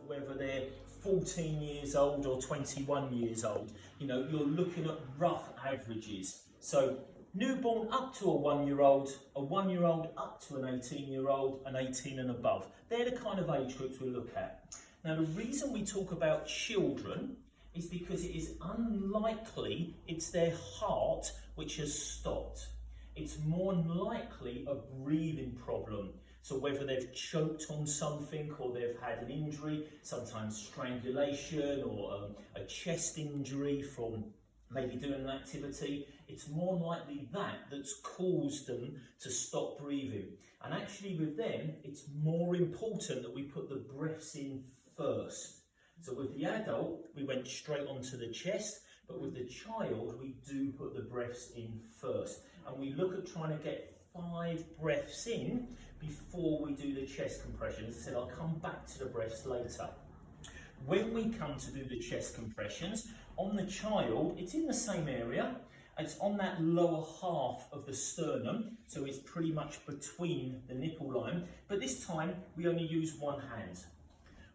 whether they're 14 years old or 21 years old. You know, you're looking at rough averages. So newborn up to a 1-year-old, a 1-year-old up to an 18-year-old, and 18 and above. They're the kind of age groups we look at. Now, the reason we talk about children is because it is unlikely it's their heart which has stopped. It's more likely a breathing problem. So whether they've choked on something or they've had an injury, sometimes strangulation or a chest injury from maybe doing an activity, it's more likely that's caused them to stop breathing. And actually with them, it's more important that we put the breaths in first. So with the adult, we went straight onto the chest, but with the child, we do put the breaths in first. And we look at trying to get 5 breaths in before we do the chest compression. As I said, I'll come back to the breaths later. When we come to do the chest compressions, on the child, it's in the same area. It's on that lower half of the sternum, so it's pretty much between the nipple line. But this time, we only use one hand.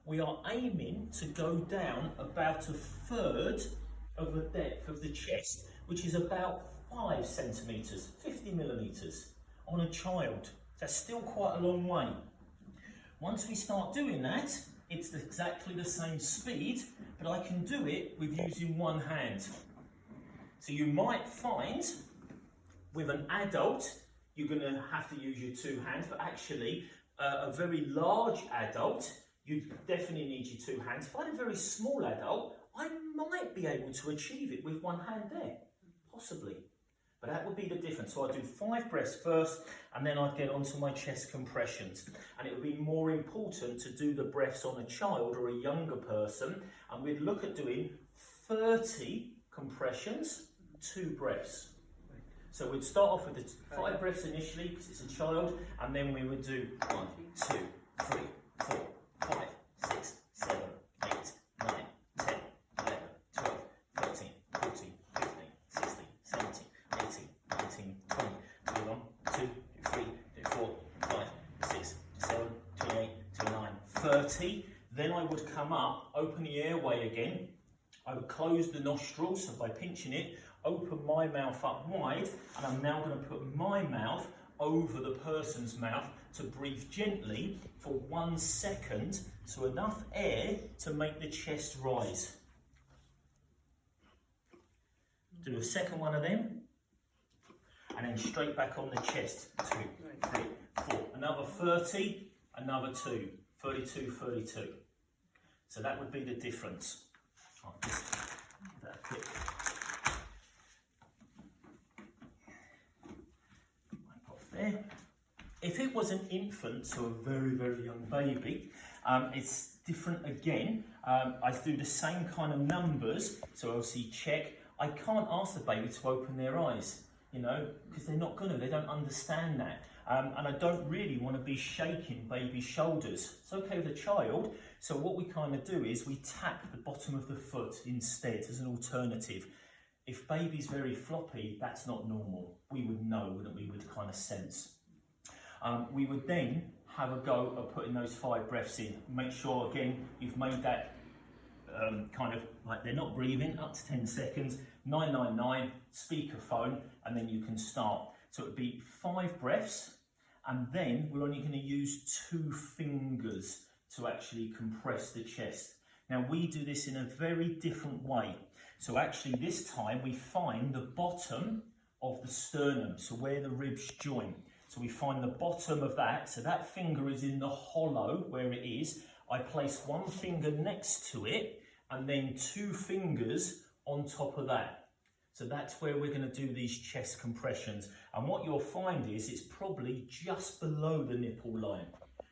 We are aiming to go down about 1/3 of the depth of the chest, which is about 5 centimetres, 50 millimetres on a child. That's still quite a long way. Once we start doing that, it's exactly the same speed, but I can do it with using one hand. So you might find with an adult, you're going to have to use your 2 hands, but actually a very large adult, you definitely need your 2 hands. If I had a very small adult, I might be able to achieve it with one hand there, possibly. But that would be the difference. So I'd do 5 breaths first, and then I'd get onto my chest compressions. And it would be more important to do the breaths on a child or a younger person, and we'd look at doing 30 compressions, 2 breaths. So we'd start off with the 5 breaths initially, because it's a child, and then we would do 1, 2, 3, 4, 5, 6, 7, 8, 9, 10, 11, 12, 13, 14, 15, 16, 17, 18, 19, 20. Do 1, 2, 3, 4, 5, 6, 7, 28, 29, 30. Then I would come up, open the airway again. I would close the nostrils, so by pinching it, open my mouth up wide, and I'm now going to put my mouth over the person's mouth to breathe gently for 1 second, so enough air to make the chest rise. Do a second one of them, and then straight back on the chest. 2, 3, 4. Another 30, another 2. 32, 32. So that would be the difference. I'll just give that a click. There. If it was an infant, so a very, very young baby, it's different again. I do the same kind of numbers, so obviously check. I can't ask the baby to open their eyes, you know, because they're not gonna, they don't understand that. And I don't really want to be shaking baby's shoulders. It's okay with a child, so what we kind of do is we tap the bottom of the foot instead as an alternative. If baby's very floppy, that's not normal. We would know, wouldn't we? Would kind of sense. We would then have a go at putting those 5 breaths in. Make sure, again, you've made that kind of like they're not breathing, up to 10 seconds, 999, speakerphone, and then you can start. So it would be 5 breaths, and then we're only going to use 2 fingers to actually compress the chest. Now we do this in a very different way. So actually this time we find the bottom of the sternum, so where the ribs join. So we find the bottom of that, so that finger is in the hollow where it is. I place 1 finger next to it and then 2 fingers on top of that. So that's where we're going to do these chest compressions. And what you'll find is it's probably just below the nipple line.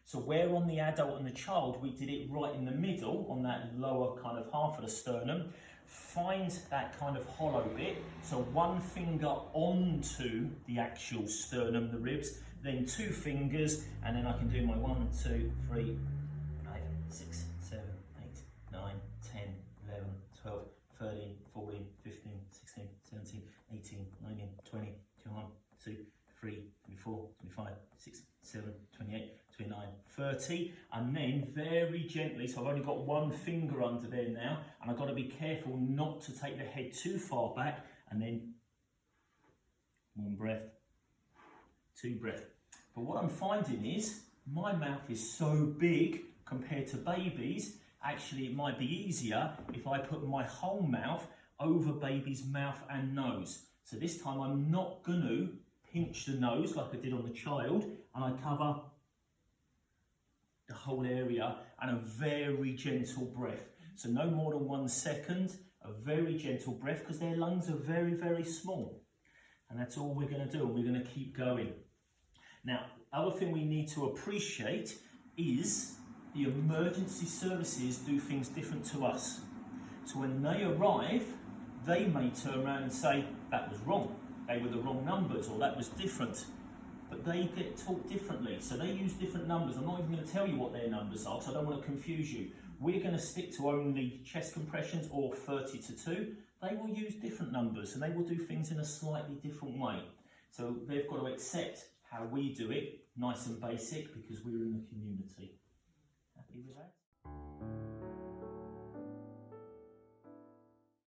So where on the adult and the child we did it right in the middle, on that lower kind of half of the sternum, find that kind of hollow bit. So 1 finger onto the actual sternum, the ribs, then 2 fingers, and then I can do my 1, 2, 3, 5, 6, 7, 8, 9, 10, 11, 12, 13, 14, 15, 16, 17, 18, 19, 20, 21, 2, 3, 24, 25, 6, 7, 28, 29, 30, and then very gently, so I've only got one finger under there now, and I've got to be careful not to take the head too far back, and then 1 breath, 2 breath. But what I'm finding is my mouth is so big compared to babies, actually it might be easier if I put my whole mouth over baby's mouth and nose. So this time I'm not going to pinch the nose like I did on the child, and I cover the whole area, and a very gentle breath. So no more than 1 second, a very gentle breath, because their lungs are very, very small. And that's all we're going to do, and we're going to keep going. Now, other thing we need to appreciate is the emergency services do things different to us. So when they arrive, they may turn around and say, that was wrong, they were the wrong numbers, or that was different. But they get taught differently, so they use different numbers. I'm not even going to tell you what their numbers are, so I don't want to confuse you. We're going to stick to only chest compressions or 30 to 2. They will use different numbers, and they will do things in a slightly different way. So they've got to accept how we do it, nice and basic, because we're in the community. Happy with that?